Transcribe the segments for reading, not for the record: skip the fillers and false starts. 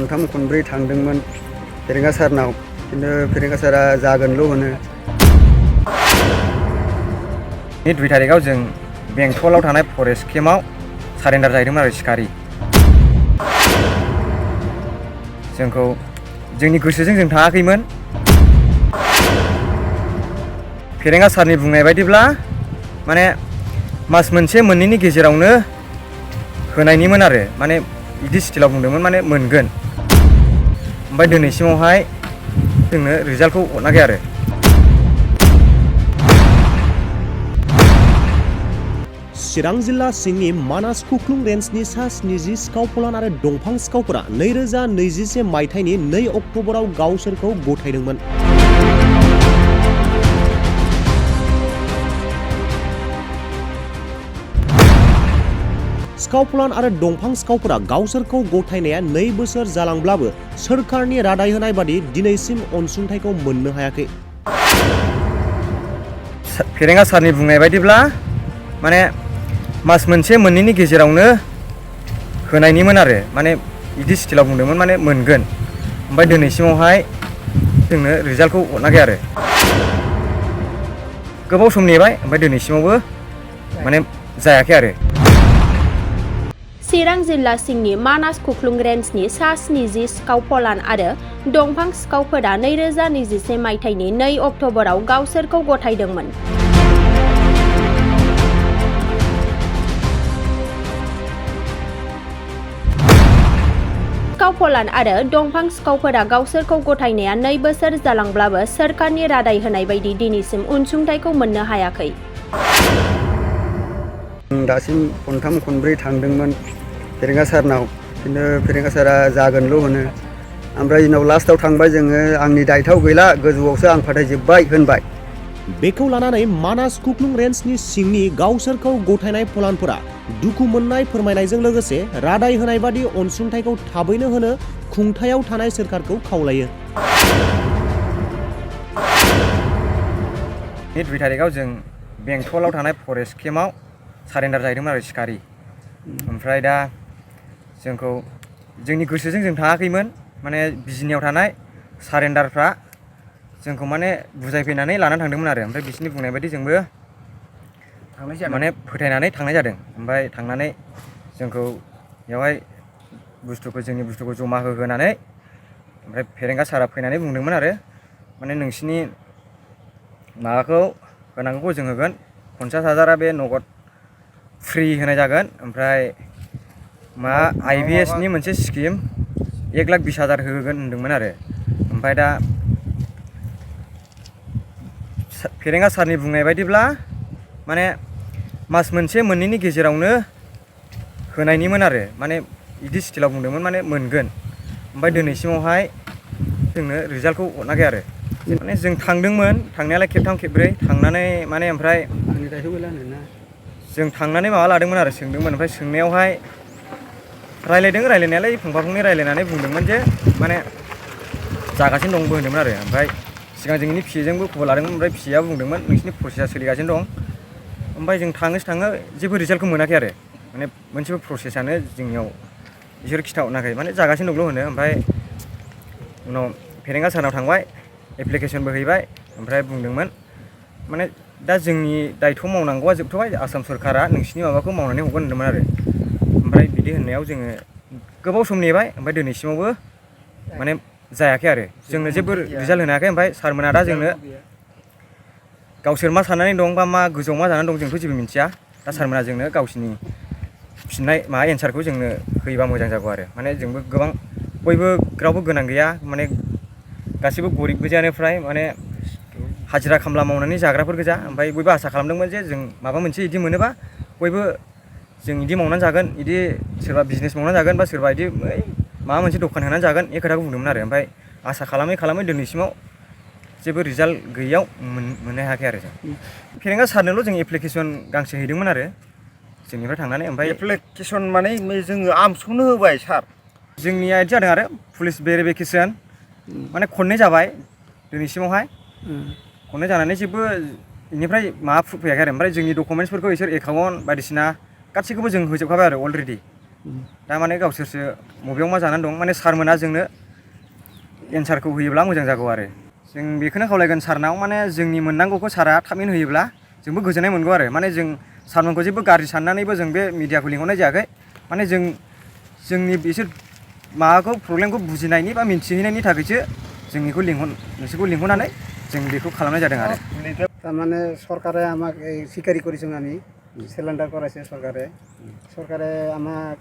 खनथाम खनब्रै थांदोंमोन फेरेंगा सारनाव खिन्थु फेरेंगा सारा जागोनल' होनो। 2 तारिखाव जों बेंटलाव थानाय फरेस्ट केम्पआव सारेन्डार जाहैदोंमोन आरो सिखारि। जोंखौ जोंनि गोसोजों जों थाङाखैमोन। फेरेंगा सारनि बुंनाय बायदिब्ला माने मास मोनसे मोननैनि गेजेरावनो होनायनिमोन आरो माने बिदि स्टिलाव बुंदोंमोन माने मोनगोन। ओमफ्राय दिनैसिमावहाय जोंनो रिजाल्टखौ हरनाखै आरो। चिरां जिल्ला सिंनि मानास खुख्लुं रेन्जनि सा 70 सिखाव फलान आरो दंफां सिखावफोरा 2021 मायथाइनि 2 अक्ट'बराव गावसोरखौ गथायदोंमोन। सिखाव फलान आरो दंफां सिखावफोरा गावसोरखौ गथायनाया 2 बोसोर जालांब्लाबो सोरखारनि रादाय होनाय बादि दिनैसिम अनसुंथाइखौ मोननो हायाखै। फेरेंगा सारनि बुंनाय बायदिब्ला माने मास मोनसे मोननैनि गेजेरावनो होनायनिमोन आरो माने बिदि स्टिलाव बुंदोंमोन माने मोनगोन। ओमफ्राय दिनैसिमावहाय जोंनो रिजाल्टखौ हरनाखै आरो। गोबाव सम नेबाय ओमफ्राय दिनैसिमावबो माने जायाखै आरो। चिरां जिल्ला सिंनि मानास खुख्लुं रेन्जनि सा 70 सिखाव फलान आरो दंफां सिखावफोरा 2021 मायथाइनि 2 अक्ट'बराव गावसोरखौ गथायदोंमोन। सिखाव फलान आरो दंफां सिखावफोरा गावसोरखौ गथायनाया 2 बोसोर जालांब्लाबो सोरखारनि रादाय होनाय बायदि दिनैसिम अनसुंथाइखौ मोननो हायाखै। दासिम खनथाम खनब्रै थांदोंमोन फेरेंगा सारनाव खिन्थु फेरेंगा सारा जागोनल' होनो। ओमफ्राय उनाव लास्टआव थांबाय जोङो आंनि दायथ'आव गैला गोजौआवसो आं फाथायजोब्बाय होनबाय। बेखौ लानानै मानास खुख्लुं रेन्जनि सिंनि गावसोरखौ गथायनाय फलानफोरा दुखु मोननाय फोरमायनायजों लोगोसे रादाय होनाय बादि अनसुंथाइखौ थाबैनो होनो खुंथायाव थानाय सोरखारखौ खावलायो। 2 तारिखाव जों बेंटलाव थानाय फरेस्ट केम्पआव सारेन्डार जाहैदोंमोन आरो सिखारि। ओमफ्राय दा जोंखौ जोंनि गोसोजों जों थाङाखैमोन माने बिजिनियाव थानाय सारेन्डारफ्रा जोंखौ माने बुजायफैनानै लानानै थांदोंमोन आरो। ओमफ्राय बिसोरनि बुंनाय बायदि जोंबो माने फोथायनानै थांनाय जादों। ओमफ्राय थांनानै जोंखौ बेवहाय जोंनि बुस्थुखौ जमा होनानै ओमफ्राय फेरेंगा सारा फैनानै बुंदोंमोन आरो माने नोंसिनि माबाखौ होनांगौखौ जों होगोन। 50,000 बे नगद फ्रि होनाय जागोन। ओमफ्राय IBS नि मोनसे स्किम 1,20,000 होगोन होनदोंमोन आरो। ओमफ्राय दा फेरेंगा सारनि बुंनाय बायदिब्ला माने मास मोनसे मोननैनि गेजेरावनो होनायनिमोन आरो माने बिदि स्टिलाव बुंदोंमोन माने मोनगोन। ओमफ्राय दिनैसिमावहाय जोंनो रिजाल्टखौ हरनाखै आरो। माने जों थांदोंमोन थांनायालाय खेबथाम खेबब्रै थांनानै माने ओमफ्राय आंनि दायथ' गैला होनोना जों थांनानै माबा लादोंमोन आरो सोंदोंमोन। ओमफ्राय सोंनायावहाय रायलायनायालाय फंफा फंनै रायलायनानै बुंदोंमोन जे माने जागासिनो दंबो होनदोंमोन आरो। ओमफ्राय सिगां जोंनि पिएजोंबो खबर लादोंमोन। ओमफ्राय पिएआ बुंदोंमोन नोंसिनि प्रसेसा सोलिगासिनो दं। ओमफ्राय जों थाङो जेबो रिजाल्टखौ मोनाखै आरो माने मोनसेबो प्रसेसानो जोंनियाव बिसोर खिथाहरनाखै माने जागासिनो दंल' होनो। ओमफ्राय उनाव फेरेंगा सारनाव थांबाय एप्लिकेसनबो हैबाय। ओमफ्राय बुंदोंमोन माने दा जोंनि दायथ' मावनांगौआ जोबथ'बाय आसाम सरकारा नोंसिनि माबाखौ मावनानै हरगोन होनदोंमोन आरो। ओमफ्राय बिदि होननायाव जोङो गोबाव सम नेबाय ओमफ्राय दिनैसिमावबो माने जायाखै आरो जोंनो जेबो रिजाल्ट होनो हायाखै। ओमफ्राय सारमोना दा जोंनो गावसोर मा साननानै दं बा मा गोजौआव मा जानानै दं जोंथ' जेबो मिन्थिया। दा सारमोना जोंनो गावसिनि फिननाय एन्सारखौ जोंनो होयोबा मोजां जागौ आरो। माने जोंबो गोबां बयबो रावबो गोनां गैया माने गासिबो गरिब गोजायानो फ्राय माने हाजिरा खामला मावनानै जाग्राफोर गोजा। ओमफ्राय बयबो आसा खालामदोंमोन जे जों माबा मोनसे बिदि मोनोबा बयबो जों बिदि मावनानै जागोन बिदि सोरबा बिजनेस मावनानै जागोन बा सोरबा बिदि माबा मोनसे दखान होनानै जागोन बे खोथाखौ बुंदोंमोन आरो। ओमफ्राय आसा खालामै दिनैसिमाव जेबो रिजाल्ट गैयैयाव मोननो हायाखै आरो। जों फेरेंगा सारनोल' जों एप्लिकेसन गांसे हैदोंमोन आरो जोंनिफ्राय थांनानै। ओमफ्राय एप्लिकेसन माने जोङो आमसखौनो होबाय सार। जोंनिया बिदि जादों आरो पुलिस भेरिफिकेसन माने खननै जाबाय दिनैसिमावहाय खननै जानानै जेबो बेनिफ्राय माबा प्रुफ फैयाखै आरो। ओमफ्राय जोंनि डकुमेन्टसफोरखौ बिसोर एकाउन्ट बायदिसिना गासैखौबो जों होजोबखाबाय आरो अलरेडि। दा माने गावसोरसो बबेयाव मा जानानै दं माने सारमोना जोंनो एन्सारखौ होयोब्ला मोजां जागौ आरो जों बेखौनो खावलायगोन सारनाव माने जोंनि मोननांगौखौ सारा थाबैनो होयोब्ला जोंबो गोजोननाय मोनगौ आरो माने जों सारमोनखौ जेबो गाज्रि साननानैबो जों बे मिडियाखौ लिंहरनाय जायाखै माने जोंनि बिसोर माबाखौ प्रब्लेमखौ बुजिनायनि बा मिन्थिहैनायनि थाखायसो नोंसोरखौ लिंहरनानै जों बेखौ खालामनाय जादों आरो তাৰমানে চৰকাৰে আমাক এই স্বীকাৰী কৰিছোঁ আমি চিলিণ্ডাৰ কৰাইছে চৰকাৰে আমাক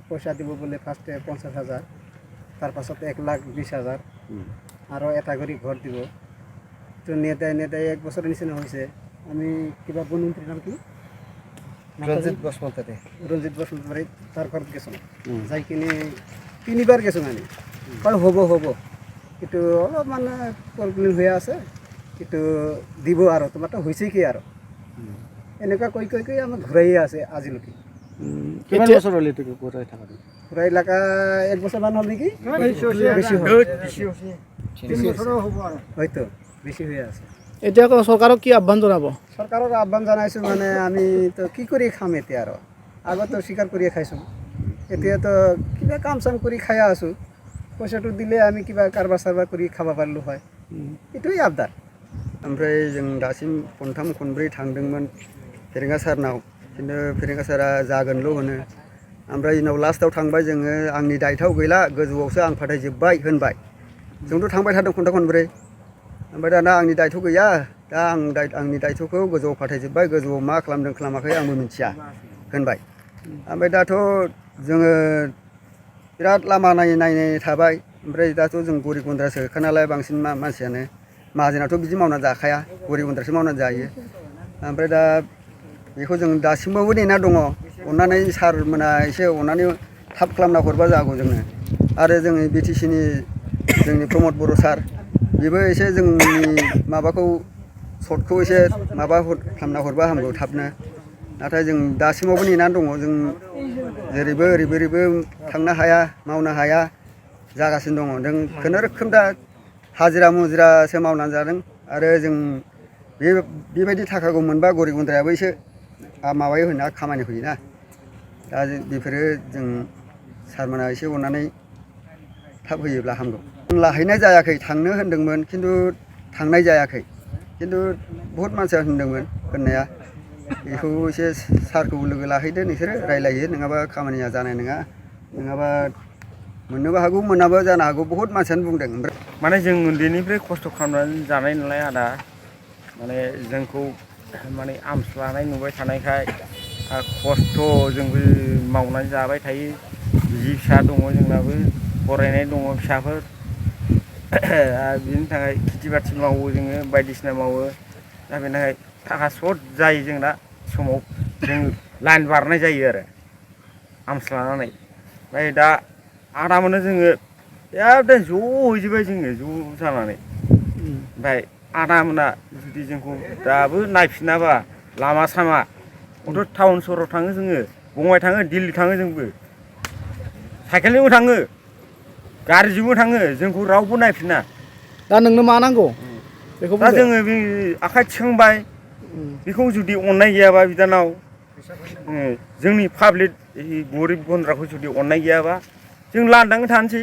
পইচা দিব বুলি ফাৰ্ষ্টে 50,000 তাৰপাছত 1,20,000 আৰু এটা কৰি ঘৰ দিব তো নেতাই 1 বছৰৰ নিচিনা হৈছে আমি কিবা বনমন্ত্ৰীৰ নাম কি ৰঞ্জিত বসুমতাৰী তাৰ ঘৰত গেছোঁ যাই কিনে 3বাৰ গেছোঁ আমি কয় হ'ব কিন্তু অলপ মানে প্ৰব্লেম হৈ আছে কিন্তু দিব আৰু তোমাৰতো হৈছে কি আৰু এনেকুৱা কৈ আমাক ঘূৰাইয়ে আছে আজিলৈকে কিমান বছৰ হ'ল এইটো ঘূৰাই থকা ঘূৰাই লাগা 1 বছৰমান হ'ল নেকি বেছি হ'ল হয়তো বেছি হৈ আছে এতিয়া চৰকাৰক কি আহ্বান জনাব চৰকাৰক আহ্বান জনাইছোঁ মানে আমিতো কি কৰি খাম এতিয়া আৰু আগতো স্বীকাৰ কৰিয়ে খাইছোঁ এতিয়াতো কিবা কাম চাম কৰি খাই আছোঁ পইচাটো দিলে আমি কিবা কাৰবাৰ চাৰবাৰ কৰি খাব পাৰিলোঁ হয় এইটোৱে আবদাर ओमफ्राय जों दासिम खनथाम खनब्रै थांदोंमोन फेरेंगा सारनाव खिन्थु फेरेंगा सारा जागोनल' होनो ओमफ्राय उनाव लास्टआव थांबाय जोङो आंनि दायथ'आव गैला गोजौआवसो आं फाथायजोब्बाय होनबाय जोंथ' थांबाय थादों खनथाम खनब्रै ओमफ्राय दाना आंनि दायथ' गैया दा आंनि दायथ'खौ गोजौआव फाथायजोब्बाय गोजौआव मा खालामदों खालामाखै आंबो मिथिया होनबाय ओमफ्राय दाथ' जोङो बिराद लामा नायै थाबाय ओमफ्राय दाथ' जों गरिब गुन्द्रासोखा नालाय बांसिन मानसियानो माहाजोनाथ' बिदि मावना जाखाया गरिब गुन्द्रासो मावना जायो ओमफ्राय दा बेखौ जों दासिमबो नेना दङ अननानै सारमोना एसे अननानै थाब खालामना हरबा जागौ जोंनो आरो जोंनि BTCनि जोंनि प्रमद बर' सार बेबो एसे जोंनि माबाखौ सर्टखौ एसे माबा खालामना हरबा हामगौ थाबनो नाथाय जों दासिमावबो नेनानै दङ जों जेरैबो ओरैबो थांनो हाया मावनो हाया जागासिनो दङ जों खुनुरोखोम दा हाजिरा मुजिरासो मावनानै जादों आरो जों बेबायदि थाखाखौ मोनबा गरिब गुन्द्रायाबो एसे माबायो होना खामानि होयोना दा बेफोरो जों सारमोना एसे अननानै थाब होयोब्ला हामगौ लाहैनाय जायाखै थांनो होनदोंमोन खिन्थु थांनाय जायाखै खिन्थु बहुत मानसिया होनदोंमोन होननाया बेखौ एसे सारखौ लोगो लाहैदो नोंसोरो रायलायो नङाबा खामानिया जानाय नङा नङाबा मोननोबो हागौ मोनाबो जानो हागौ बहुत मानसियानो बुंदों ओमफ्राय माने जों उन्दैनिफ्राय खस्थ' खालामनानै जानाय नालाय आदा माने जोंखौ माने आमस लानाय नुबाय थानायखाय खस्थ' जोंबो मावनानै जाबाय थायो बिसि फिसा दङ जोंनाबो फरायनाय दङ फिसाफोर बिनि थाखाय खेथि बाथि मावो जोङो बायदिसिना मावो दा बेनि थाखाय थाखा सर्ट जायो जों दा समाव जों लाइन बारनाय जायो आरो आमस लानानै ओमफ्राय दा आदामोननो जोङो एकदम ज' हैजोबबाय जोङो ज' जानानै ओमफ्राय आदामोना जुदि जोंखौ दाबो नायफिनाबा लामा सामा अन्थ' टाउन सहराव थाङो जोङो बङाइ थाङो दिल्ली थाङो जोंबो साइकेलजोंबो थाङो गारिजोंबो थाङो जोंखौ रावबो नायफिना दा नोंनो मा नांगौ बेखौ दा जोङो बे आखाइ थिखांबाय बेखौ जुदि अननाय गैयाबा बिदानाव जोंनि पाब्लिक गरिब गुन्द्राखौ जुदि अननाय गैयाबा जों लांदाङै थानोसै